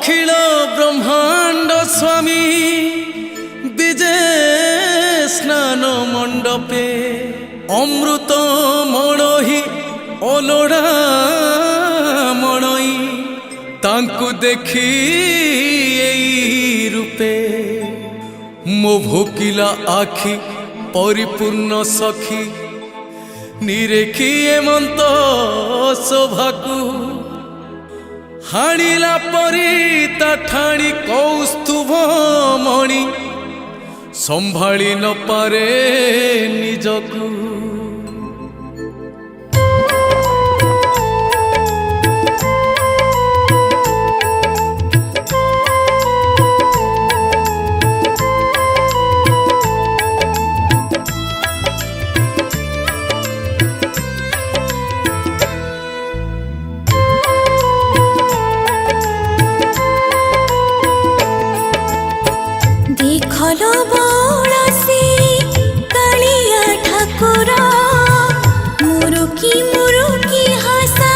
अखिल ब्रह्मांड स्वामी विजय स्नान मंडपे अमृत मणहि ओलोड़ा मणई तांकु देखी एई रूपे मो भोकिला आखि परिपूर्ण सखी निरेखी एमंत शोभाकू हाणिला परी ता ठाणी कौस्तुभ मणि संभाली न पारे निजकू। देखलो बड़सी कालिया ठाकुर मुरुकी हसा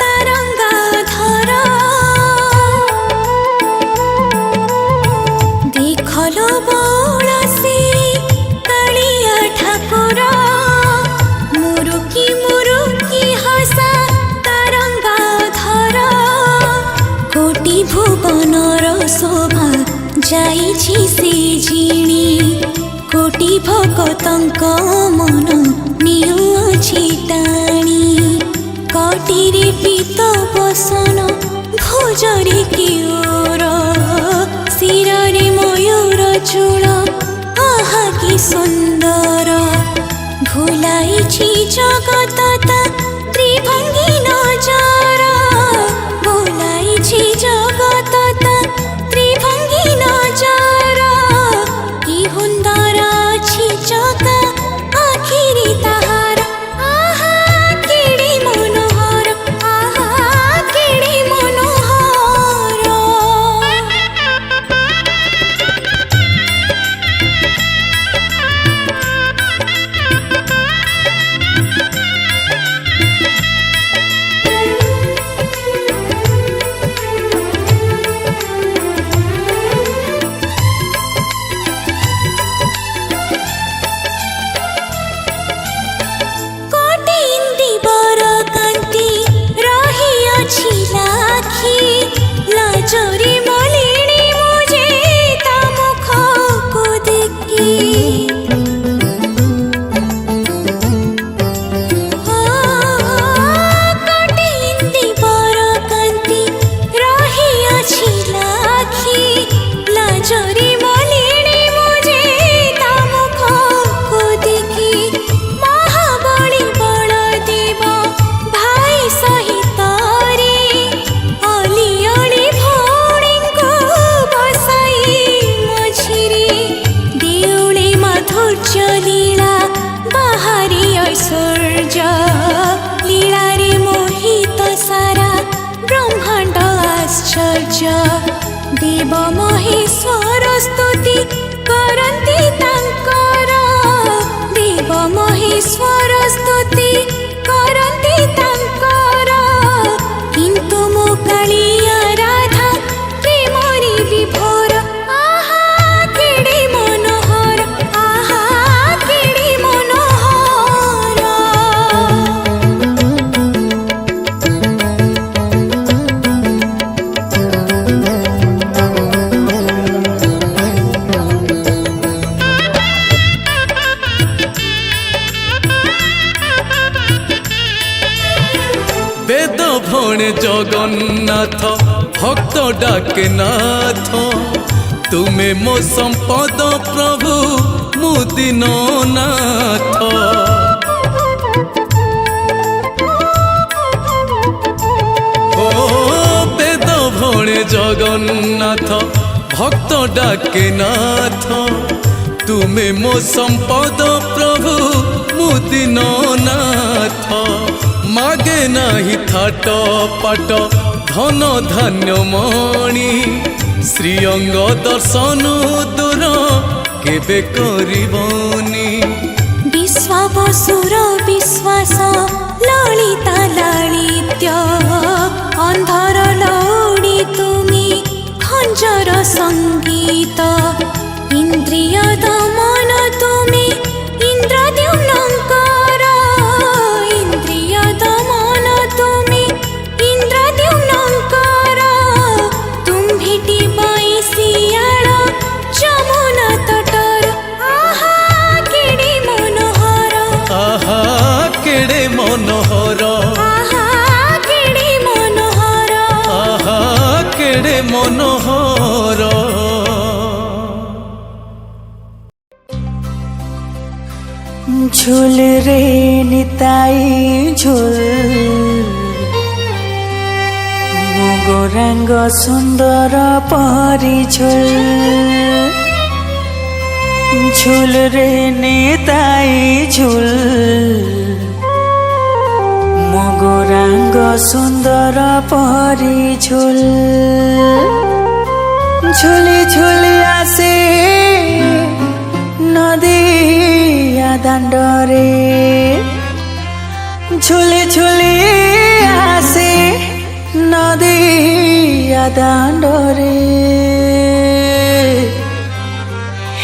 तरंगा धर देखलो बड़सी कालिया ठाकुर मुरुकी हसा तरंगा धर कोटि भुवनर शोभा जाइछि से जिणी कोटि भगतंक मन निउछि टाणी कटिरे पीत बसन भोजरे किओर शिरे मयूर चूल आहा कि सुंदर भुलाइछि जगत त्रिभंगी नजर भुलाइछि जगत त्रिभंगी नजर कि हुंदर अछि चका आखिरी ताहार आहा केड़ी मनोहर आहा केड़ी मनोहर। लाजरी मलिनी मुझे ता मुख को देखी कटिंदी बर कांति रही अछि लाखी लाजरी मलिनी मुझे ता मुख को देखी महाबली बलदेव भाई सहित लीला बाहरी ऐश्वर्य लीला रे मोहित सारा ब्रह्मांड आश्चर्य देव महेश्वर स्तुति करन्ति तांकर देव महेश्वर स्तुति करन्ति तांकर किंतु मो कालिया राधा प्रेमरी विभोर आहा केड़े मनोहर आहा केड़ी मनोहर। वेद भणे जगन्नाथ भक्त डाके नाथ तुमे मो संपद प्रभु मुदिन नाथ ओ वेद भणे जगन्नाथ भक्त डाके नाथ तुमे मो संपद प्रभु मुदिन नाथ मागे नाही थाट पाट धन धान्य मणि श्रीअंग दर्शन दूर केबे करिबनी विश्वावसुर विश्वास ललिता लालित्य अंधर लौड़ी तुमी মনোহর আহা কেড়ে মনোহর আহা কেড়ে মনোহর ঝুল রে নিতাই ঝুল মোগরাঙ্গ সুন্দর পরি ঝুল ঝুল রে নিতাই ঝুল মোগরাঙ্গ সুন্দর পরি ঝুল ঝুলি ঝুলি আসে নদিয়া দাণ্ডরে ঝুলি ঝুলি আসে নদিয়া দাণ্ডরে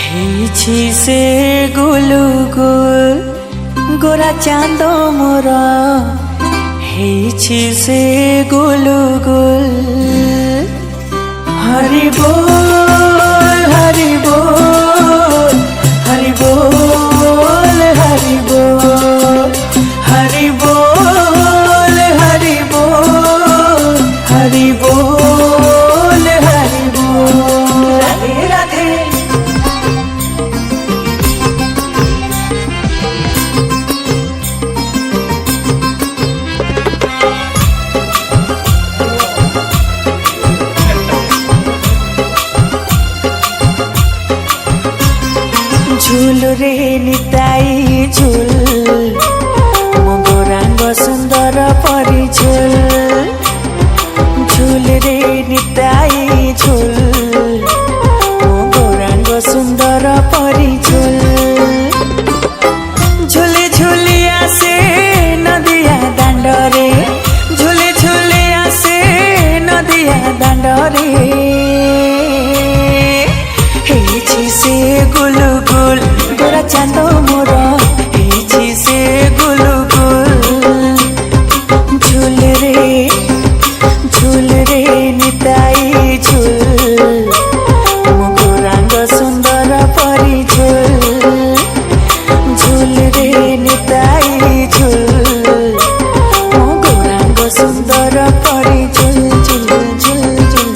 ହେଇଛି ସେ ଗୁଲୁ ଗୁଲ ଗୋରା ଚାନ୍ଦ ମୋର ହେଇଛି ସେ ଗୁଲୁ ଗୁଲ ହରି ବୋଲ ହରି ବୋଲ हरि बोल हरि बोल हरि बोल हरि बोल हरि बोल हरि बोल राधे राधे झूल रे निताई झूल मोगरांग सुंदर परी झूल झूल रे निताई झूल मोगरांग सुंदर परी झूल झूले झूली आसे नदिया दांडरे झूले झूले आसे नदिया दांडरे ହେଇଛି ସେ ଗୁଲୁ ଗୁଲ ଗୋରା ଚାନ୍ଦ ମୋର ହେଇଛି ସେ ଗୁଲୁ ଗୁଲ ଝୁଲରେ ନିତାଇ ଝୁଲ ମୋଗରାଙ୍ଗ ସୁନ୍ଦର ପରି ଝୁଲ ଝୁଲରେ ନିତାଇ ଝୁଲ ମୋଗରାଙ୍ଗ ସୁନ୍ଦର ପରି ଝୁଲ ଝୁଲ ଝୁଲ ଝୁଲ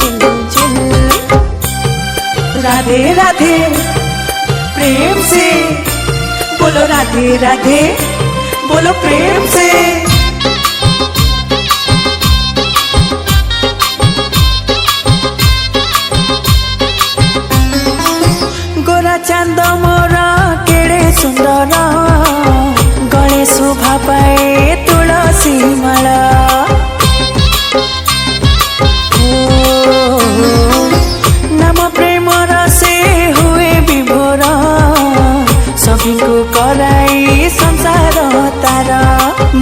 ଝୁଲ ଝୁଲ राधे राधे प्रेम से बोलो राधे राधे बोलो प्रेम से गोरा चांद मोरा केड़े सुंदर गणे शोभा पाए तुलसी माला नाम प्रेम रसे हुए विभोर सभी को कराई संसार तार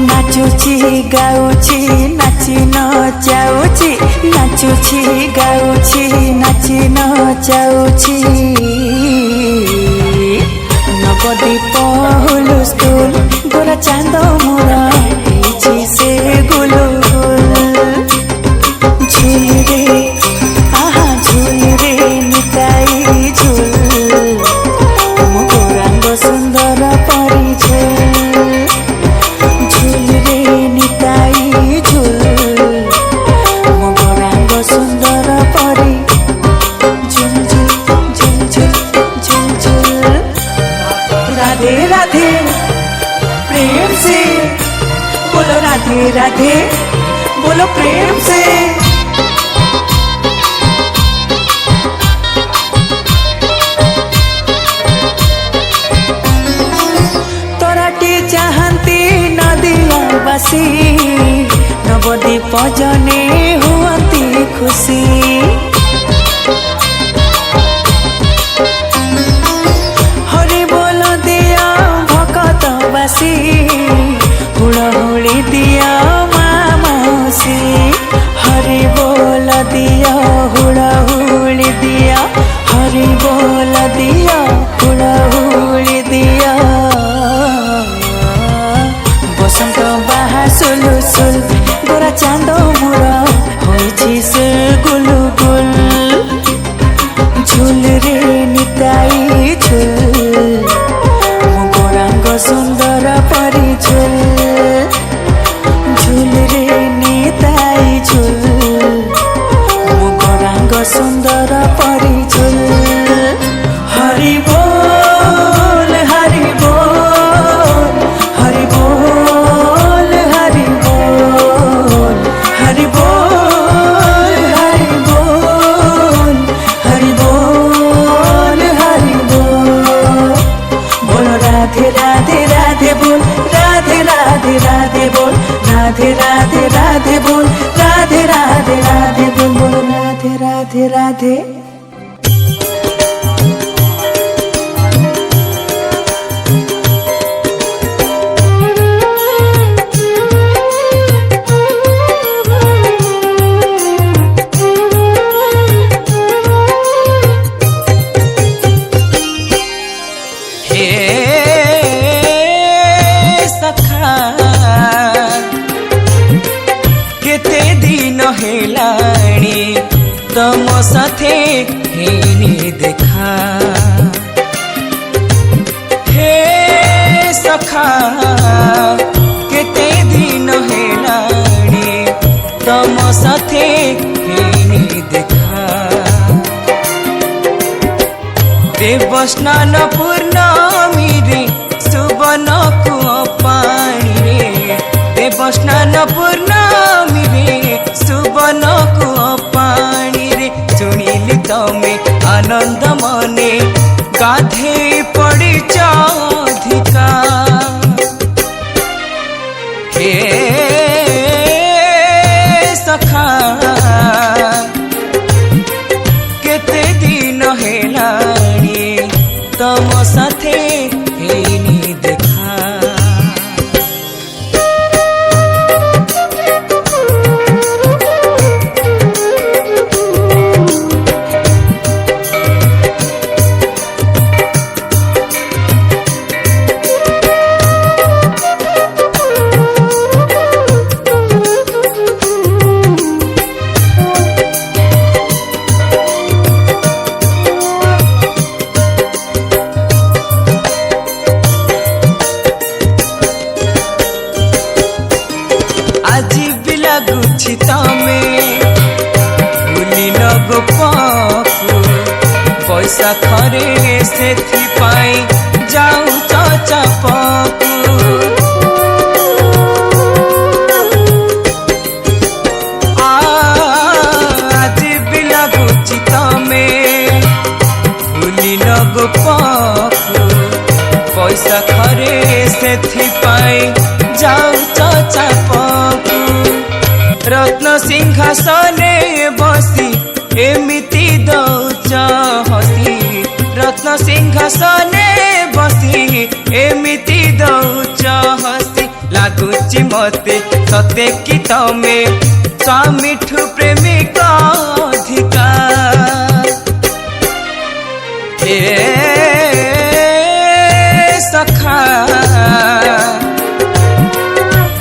नाचुची गाउची नाची नचाउची नाचुची गाउची नाची नचाउची नवदीप हुलुस्थुल गोरा चांद मोरा ହେଇଛି ସେ ଗୁଲୁ ଝୁଲ रे आहा झूल रे निताई झूल मोगरांग सुंदर परी झूल झूल रे निताई झूल मोगरांग सुंदर परी झूल झूल झूल झूल झूल झूल राधे राधे प्रेम से बोलो राधे राधे बोलो प्रेम से चाहती नदिया बासी नवदीप जने हुअती खुशी हरि बोल दिया भकत बासी हुड़हुड़ी दिया मामसी हरि बोल दिया हुड़हुड़ी दिया हरि बोल दिया हुड़हुड़ी दिया बसंत बाहा सुलु सुल गोरा चांद मोर ହୋଇଛି ସେ गुलु गुल झूल रे निताई झूल मोगरांग सुंदर परी झूल राधे राधे राधे बोल राधे राधे राधे बोल राधे राधे राधे बोल राधे राधे राधे बोल बोल राधे राधे राधे केते दिन हेलाणी तम साथे हेनी देखा हे सखा केते दिन हेलाणी तम साथे हेनी देखा देवस्नान पूर्णमी रे सुबन को पाणी रे देवस्नान पूर्णमी रे सुबन को पाणी रे शुणिली तमे आनंद मने गाधे पड़ी अधिका हे सखा केते दिन हेलाणी तम साथे हेनी देखा आज भी लगुछि तमे भूली लगो पाकु पैसा खरे सेथि पाई जाऊ चाचा पाकु आज भी लगुछि तमे भूली लगो पाकु पैसा खरे सेथि पाई जाऊ चाचा पाकु रत्न सिंहासने बसी एमिति दौच हसी रत्न सिंहासने बसी एमिति दौच हसी लागुची मते सते कि तमे स्वामीठु प्रेमिक अधिकार हे सखा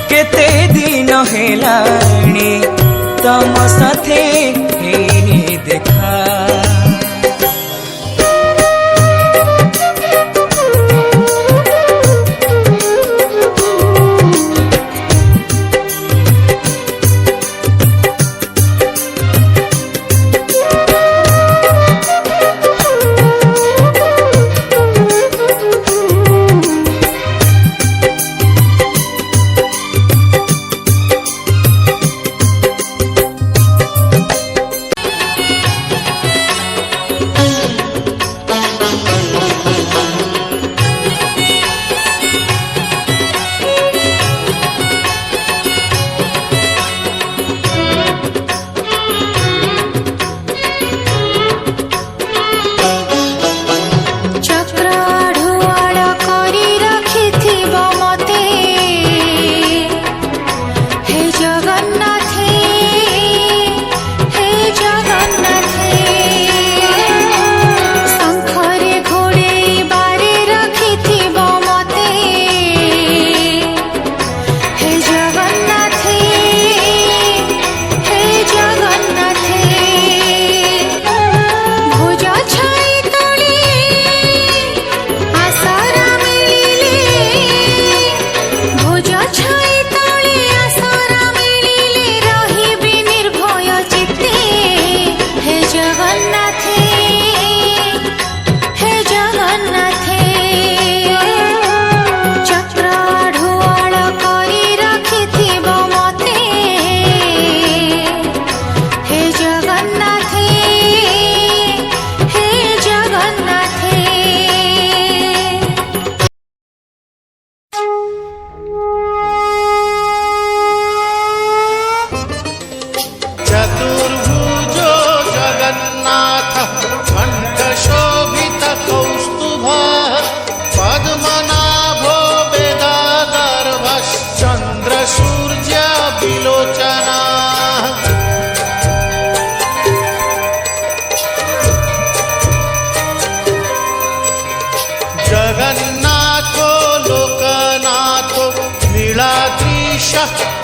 केते दिन हेलाणी तम साथे हेनी देखा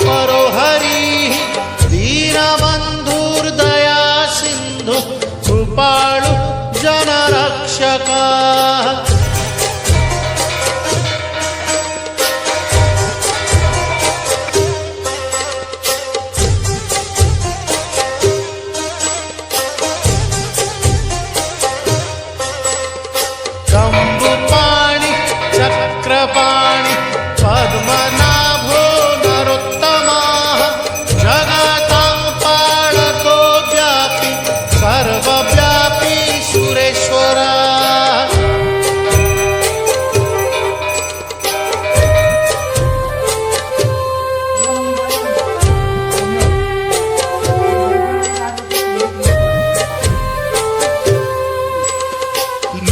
परोहरी दीनबन्धुर्दया सिन्धु कृपाळु जनरक्षका शम्भुपाणि चक्रपाणि पद्मनाभो नरोत्तमः जगतां पालको व्यापी सर्वव्यापी सुरेश्वरः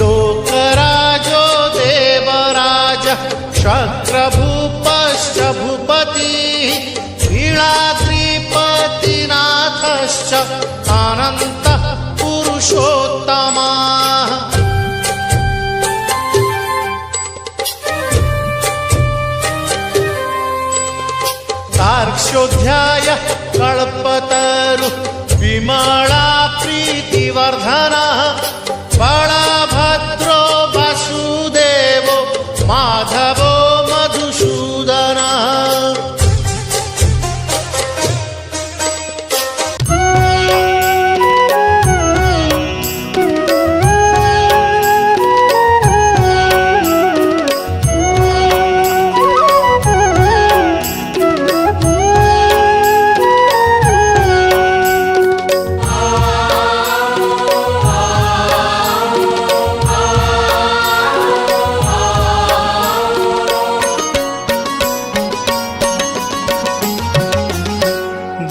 लोकराजो देवराज शक्रभूपश्च भूपतिः वीणाद्रिपतिनाथश्च अनन्तः पुरुषोत्तमः तार्क्ष्योऽध्याय कल्पतरु विमला प्रीतिवर्धनः बलभद्रो वासुदेवो माधवो मधुसूदनः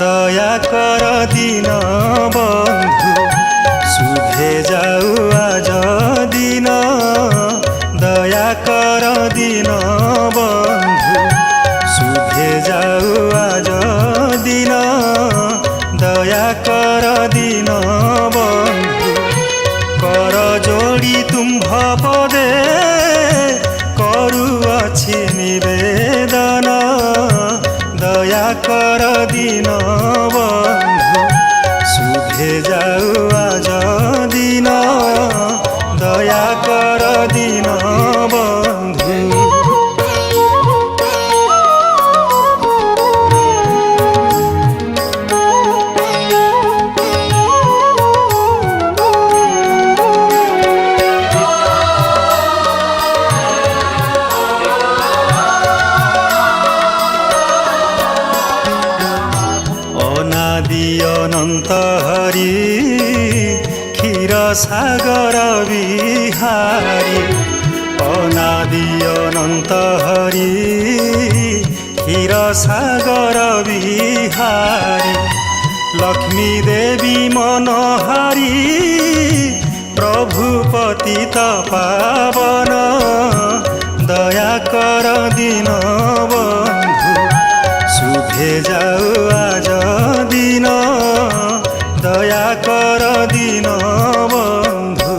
दया कर दिन बंधु शुभे जाऊ आज दिन दया कर दिन बंधु शुभे जाऊ आज दिन दया कर दिन बंधु कर जोड़ी तुम्भ पदे करुअछि निवेदन दया कर दिन बंधु शुभे जाऊ आज दिन दया कर दिन बंधु अनादि अनंत हरि क्षीर सागर विहारी अनादि अनंत हरि क्षीर सागर विहारी लक्ष्मी देवी मनोहारी प्रभु पतित पावन दया कर दिन बंधु शुभे जाऊ आज दिन दया कर दिन बंधु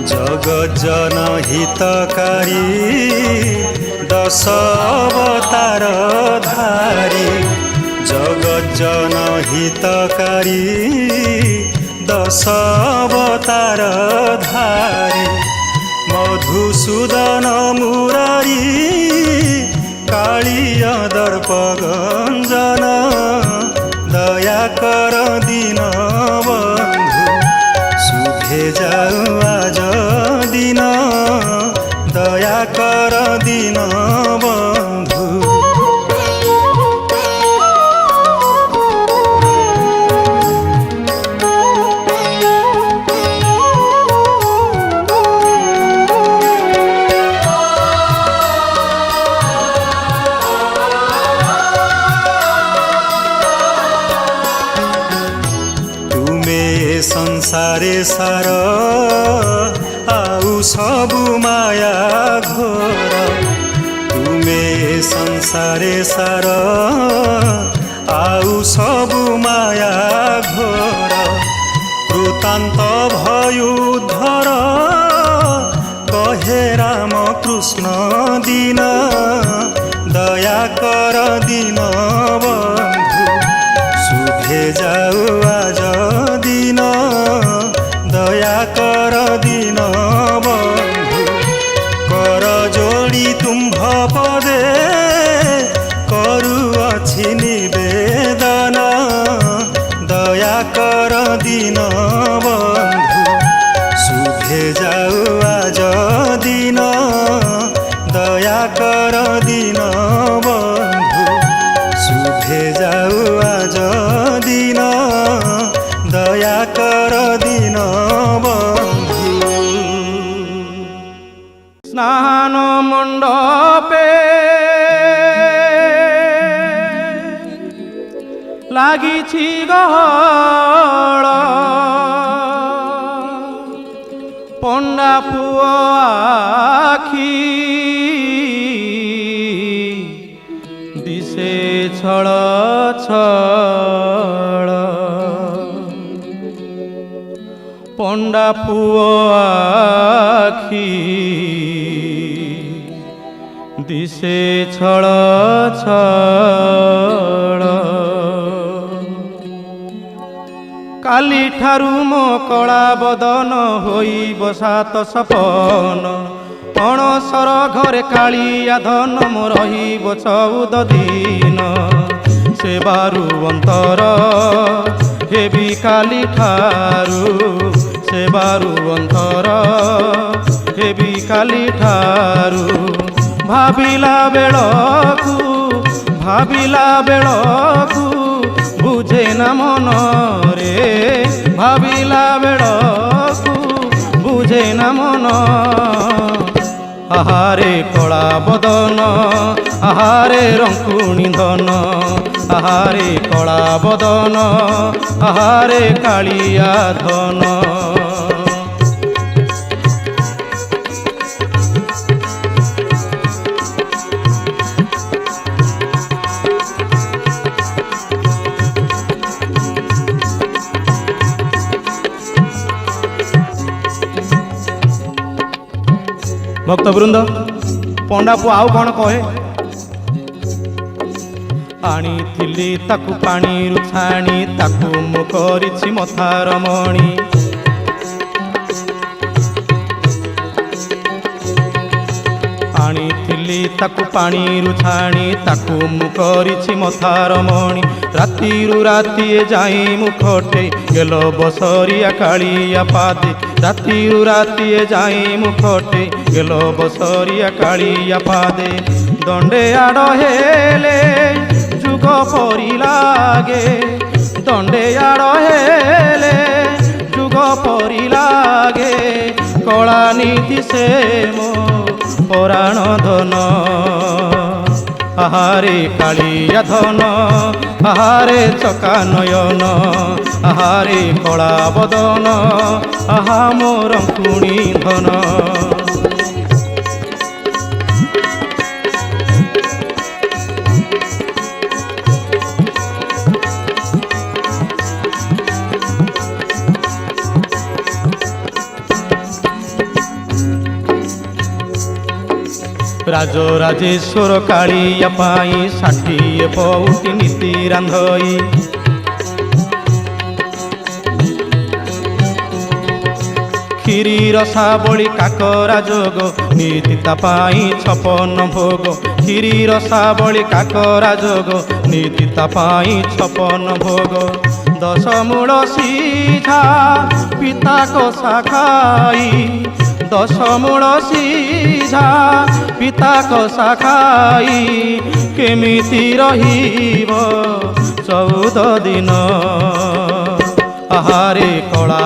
जगज्जन हितकारी दश अवतार धारी जगज्जन हितकारी दश अवतार धारी मधुसूदन मुरारी कालिय दर्प गंजन दया कर दिन बंधु शुभे जाऊ आज दिन दया कर दिन बंधु ସଂସାରେ ସାର ଆଉ ସବୁ ମାୟା ଘୋର ତୁମେ ସଂସାରେ ସାର ଆଉ ସବୁ ମାୟା ଘୋର କୃତାନ୍ତ ଭୟୁଧର କହେ ରାମ କୃଷ୍ଣ ଦୀନ ଦୟା କର ଦୀନ ବନ୍ଧୁ ଶୁଭେ ଯାଉ ଆଜ ଦିନ ଦୟା କର ଦୀନ ବନ୍ଧୁ କର ଯୋଡ଼ି ତୁମ୍ଭ ପଦେ କରୁଅଛି ନିବେଦନ ଦୟା କର ଦୀନ ବନ୍ଧୁ ଶୁଭେ ଯାଉ ଆଜ ଦିନ ଦୟା କର ଦୀନ ବନ୍ଧୁ ଶୁଭେ ଯାଉ ଆଜ ଦିନ ଦୟା କର ଦୀନ ବନ୍ଧୁ। স্নান মণ্ডপে লাগিছি গহଳ পণ্ডা পুଅ আখি দিশে ছଳ ছଳ পণ্ডা পুଅ আখি দিশে ছଳ ছଳ কালি ঠারু মো কলা বদন হইব সাত সপন অণসর ঘরে কালিয়া ধন মো রহিব 14 দিন সেবারু অন্তর হেবি কালি ঠারু সেবারু অন্তর হেবি কালি ঠারু ভাবিলা বেড়কু বুঝে না মনরে ভাবিলা বেড়কু বুঝে না মন আহারে কলা বদন আহারে রঙ্কুণী ধন আহারে কলা বদন আহারে কালিয়া ধন ভক্তবৃন্দ পଣ୍ଡା ପୁଅ ଆଉ କ'ଣ କହେ ଆଣିଥିଲି ତାକୁ ପାଣିରୁ ଛାଣି ତାକୁ ମୁଁ କରିଛି ମଥାର ମଣି ଆଣିଥିଲି ତାକୁ ପାଣିରୁ ଛାଣି ତାକୁ ମୁଁ କରିଛି ମଥାର ମଣି ରାତିରୁ ରାତିଏ ଯାଇ ମୁଁ ଖଟେ ଗେଲ ବସରିଆ କାଳିଆ ପାଦେ ରାତିରୁ ରାତିଏ ଯାଇ ମୁଁ ଖଟେ ଗେଲ ବସରିଆ କାଳିଆ ପାଦେ ଦଣ୍ଡେ ଆଡ଼ ହେଲେ ଯୁଗ ପରି ଲାଗେ ଦଣ୍ଡେ ଆଡ଼ ହେଲେ ଯୁଗ ପରି ଲାଗେ କଳା ନୀତି ସେ ମୋ ପରାଣ ଧନ আহারে কালিয়া ধন আহারে চকা নয়ন আহারে কলা বদন আহা মোর কুণী ধন রাজরাজেশ্বর কালিয়া পাই 60 পৌটি নীতি রান্ধই କ୍ଷୀରି ରସାବଳି କାକରା ଯୋଗ ନୀତିତା ପାଇଁ 56 ଭୋଗ କ୍ଷୀରି ରସାବଳି କାକରା ଯୋଗ ନୀତିତା ପାଇଁ 56 ଭୋଗ 10 ମୂଳ ସିଝା ପିତା କଷା ଖାଇ 10 ମୂଳ ସିଝା ପିତା କଷା ଖାଇ କେମିତି ରହିବ 14 ଦିନ ଆହାରେ କଳା